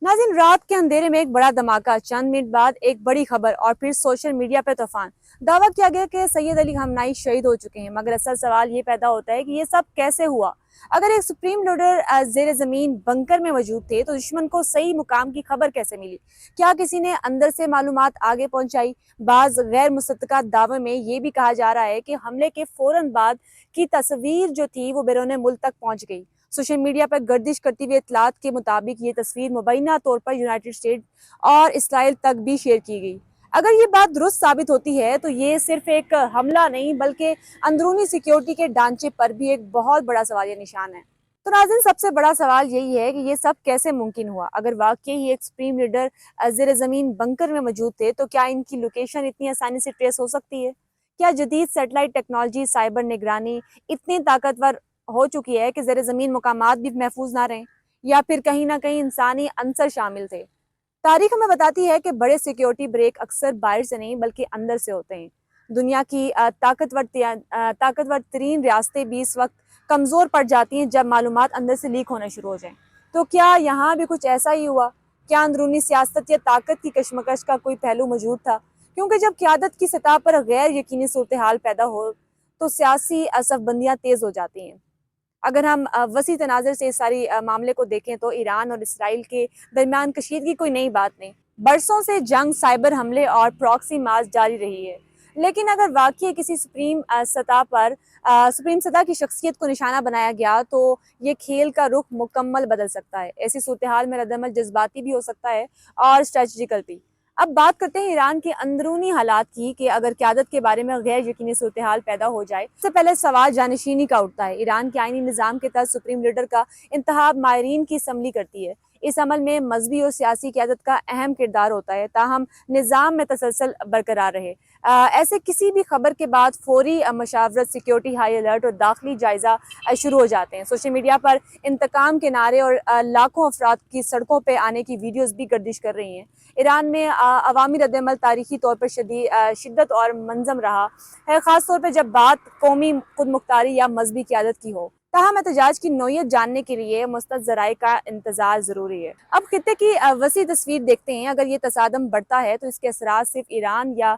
नाज़रीन, रात के अंधेरे में एक बड़ा धमाका, चंद मिनट बाद एक बड़ी खबर और फिर सोशल मीडिया पे तूफान। दावा किया गया कि सैयद अली खamenei शहीद हो चुके हैं, मगर असल सवाल ये पैदा होता है कि ये सब कैसे हुआ। अगर एक सुप्रीम लीडर जेर जमीन बंकर में मौजूद थे तो दुश्मन को सही मुकाम की खबर कैसे मिली? क्या किसी ने अंदर से मालूमात आगे पहुंचाई? बाज गैर मुसद्दका दावे में ये भी कहा जा रहा है कि हमले के फौरन बाद की तस्वीर जो थी वो बैरून मुल्क तक पहुंच गई। सोशल मीडिया पर गर्दिश करती हुई इतलात के मुताबिक ये तस्वीर मुबैना तौर पर यूनाइटेड स्टेट और इसराइल तक भी शेयर की गई। अगर ये बात दुरुस्त साबित होती है तो ये सिर्फ एक हमला नहीं बल्कि अंदरूनी सिक्योरिटी के ढांचे पर भी एक बहुत बड़ा सवालिया निशान है। तो नाज़रीन, सबसे बड़ा सवाल यही है कि ये सब कैसे मुमकिन हुआ। अगर वाकई ही एक सुप्रीम लीडर जेर ज़मीन बंकर में मौजूद थे तो क्या इनकी लोकेशन इतनी आसानी से ट्रेस हो सकती है? क्या जदीद सैटेलाइट टेक्नोलॉजी, साइबर निगरानी इतनी ताकतवर हो चुकी है कि ज़ेर ज़मीन मकामात भी महफूज ना रहें, या फिर कहीं ना कहीं इंसानी अंसर शामिल थे? तारीख हमें बताती है कि बड़े सिक्योरिटी ब्रेक अक्सर बाहर से नहीं बल्कि अंदर से होते हैं। दुनिया की ताकतवर तरीन रियासतें भी इस वक्त कमज़ोर पड़ जाती हैं जब मालूमात अंदर से लीक होना शुरू हो जाएं। तो क्या यहाँ भी कुछ ऐसा ही हुआ? क्या अंदरूनी सियासत या ताकत की कशमकश का कोई पहलू मौजूद था? क्योंकि जब क़यादत की सतह पर गैर यकीनी सूरत हाल पैदा हो तो सियासी असफबंदियाँ तेज़ हो जाती हैं। अगर हम वसी तनाज़र से इस सारी मामले को देखें तो ईरान और इसराइल के दरमियान कशीदगी कोई नई बात नहीं। बरसों से जंग, साइबर हमले और प्रॉक्सी मार्च जारी रही है। लेकिन अगर वाकई किसी सुप्रीम सतह की शख्सियत को निशाना बनाया गया तो ये खेल का रुख मुकम्मल बदल सकता है। ऐसी सूरत हाल में रद्दअमल जज्बाती भी हो सकता है और स्ट्रेटजिकल भी। अब बात करते हैं ईरान के अंदरूनी हालात की कि अगर क़यादत के बारे में गैर यकीनी सूरत हाल पैदा हो जाए, सबसे पहले सवाल जानशीनी का उठता है। ईरान के आईनी निज़ाम के तहत सुप्रीम लीडर का इंतखाब मायरीन की असम्बली करती है। इस अमल में मजहबी और सियासी क़यादत का अहम किरदार होता है ताहम निज़ाम में तसलसल बरकरार रहे। ऐसे किसी भी खबर के बाद फौरी मशावरत, सिक्योरिटी हाई अलर्ट और दाखिली जायजा शुरू हो जाते हैं। सोशल मीडिया पर इंतकाम के नारे और लाखों अफराद की सड़कों पर आने की वीडियोज़ भी गर्दिश कर रही हैं। ईरान में अवामी रद्दअमल तारीखी तौर पर शिद्दत और मंजम रहा है, ख़ास तौर पर जब बात कौमी खुद मुख्तारी या मजहबी क़यादत की हो। ताहम एहतजाज की नौयत जानने के लिए मुस्तद ज़राए का इंतज़ार ज़रूरी है। अब खित्ते की वसी तस्वीर देखते हैं। अगर ये तसादम बढ़ता है तो इसके असरात सिर्फ ईरान या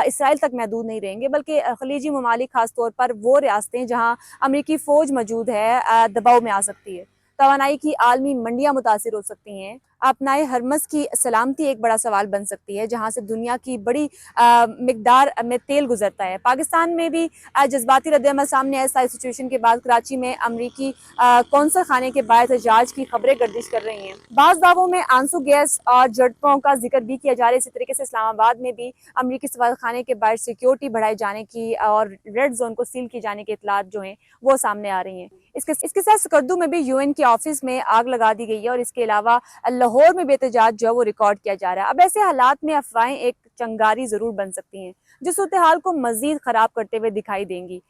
इसराइल तक महदूद नहीं रहेंगे बल्कि खलीजी ममालिक, खास तौर पर वो रियासतें जहाँ अमरीकी फ़ौज मौजूद है, दबाव में आ सकती है। तवानाई की आलमी मंडियाँ मुतासिर हो सकती हैं। अपनाए हरमस की सलामती एक बड़ा सवाल बन सकती है जहाँ से दुनिया की बड़ी मिकदार में तेल गुजरता है। पाकिस्तान में भी जज्बाती रद्दअमल सामने आए। सारी सिचुएशन के बाद कराची में अमरीकी कौंसल खाने के बाहर एहतजाज की खबरें गर्दिश कर रही हैं। बाज़ दावों में आंसू गैस और झड़पों का जिक्र भी किया जा रहा है। इसी तरीके से इस्लामाबाद में भी अमरीकी सफारत खाने के बाहर सिक्योरिटी बढ़ाए जाने की और रेड जोन को सील किए जाने के इतलात जो हैं वो सामने आ रही हैं। इसके साथ स्कर्दू में भी यूएन के ऑफिस में आग लगा दी गई है और इसके अलावा लाहौर में भी एहतजाज जो है वो रिकॉर्ड किया जा रहा है। अब ऐसे हालात में अफवाहें एक चंगारी जरूर बन सकती हैं जो सूरत हाल को मजीद खराब करते हुए दिखाई देंगी।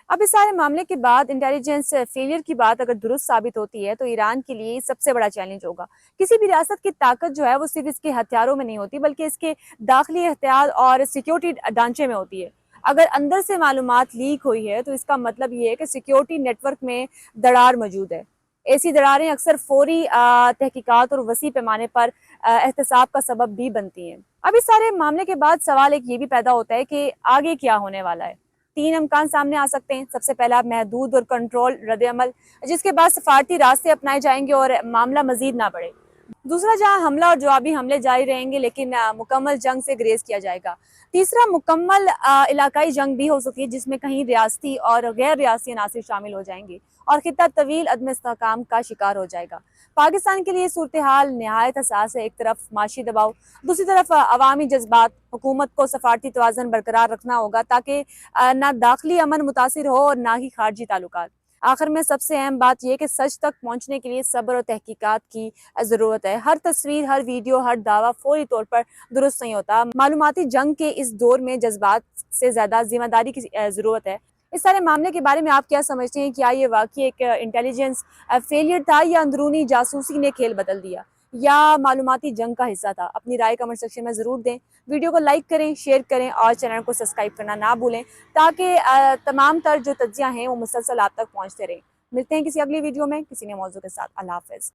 अब इस सारे मामले के बाद इंटेलिजेंस फेलियर की बात अगर दुरुस्त साबित होती है तो ईरान के लिए सबसे बड़ा चैलेंज होगा। किसी भी रियासत की ताकत जो है वो सिर्फ इसके हथियारों में नहीं होती बल्कि इसके दाखिली एहतियात और सिक्योरिटी ढांचे में होती है। अगर अंदर से मालूमात लीक हुई है तो इसका मतलब ये है कि सिक्योरिटी नेटवर्क में दरार मौजूद है। ऐसी दरारें अक्सर फौरी तहकीकात और वसी पैमाने पर एहतसाब का सबब भी बनती हैं। अब इस सारे मामले के बाद सवाल एक ये भी पैदा होता है कि आगे क्या होने वाला है। तीन अमकान सामने आ सकते हैं। सबसे पहला महदूद और कंट्रोल रद्दअमल, जिसके बाद सफारती रास्ते अपनाए जाएंगे और मामला मजीद ना बढ़े। दूसरा, जहां हमला और जवाबी हमले जारी रहेंगे लेकिन मुकम्मल जंग से ग्रेज किया जाएगा। तीसरा, मुकम्मल इलाकाई जंग भी हो सकती है जिसमें कहीं रियासती और गैर रियासती अनासिर शामिल हो जाएंगे और खित्ता तवील अदम इस्तेहकाम का शिकार हो जाएगा। पाकिस्तान के लिए सूरत हाल नहायत हसास है। एक तरफ माशी दबाव, दूसरी तरफ अवामी जज्बात। हुकूमत को सफारती तवाज़ुन बरकरार रखना होगा ताकि ना दाखिली अमन मुतासिर हो और ना ही खारजी ताल्लुकात। आखिर में सबसे अहम बात यह कि सच तक पहुंचने के लिए सब्र और तहकीकात की ज़रूरत है। हर तस्वीर, हर वीडियो, हर दावा फौरी तौर पर दुरुस्त नहीं होता। मालूमाती जंग के इस दौर में जज्बात से ज़्यादा जिम्मेदारी की ज़रूरत है। इस सारे मामले के बारे में आप क्या समझते हैं? क्या ये वाकई एक इंटेलिजेंस फेलियर था या अंदरूनी जासूसी ने खेल बदल दिया या मालूमाती जंग का हिस्सा था? अपनी राय कमेंट सेक्शन में ज़रूर दें। वीडियो को लाइक करें, शेयर करें और चैनल को सब्सक्राइब करना ना भूलें ताकि तमाम तर जो तज्जिया हैं वो मुसलसल आप तक पहुँचते रहें। मिलते हैं किसी अगली वीडियो में किसी नए मौजू के साथ। अल्लाह हाफ़िज़।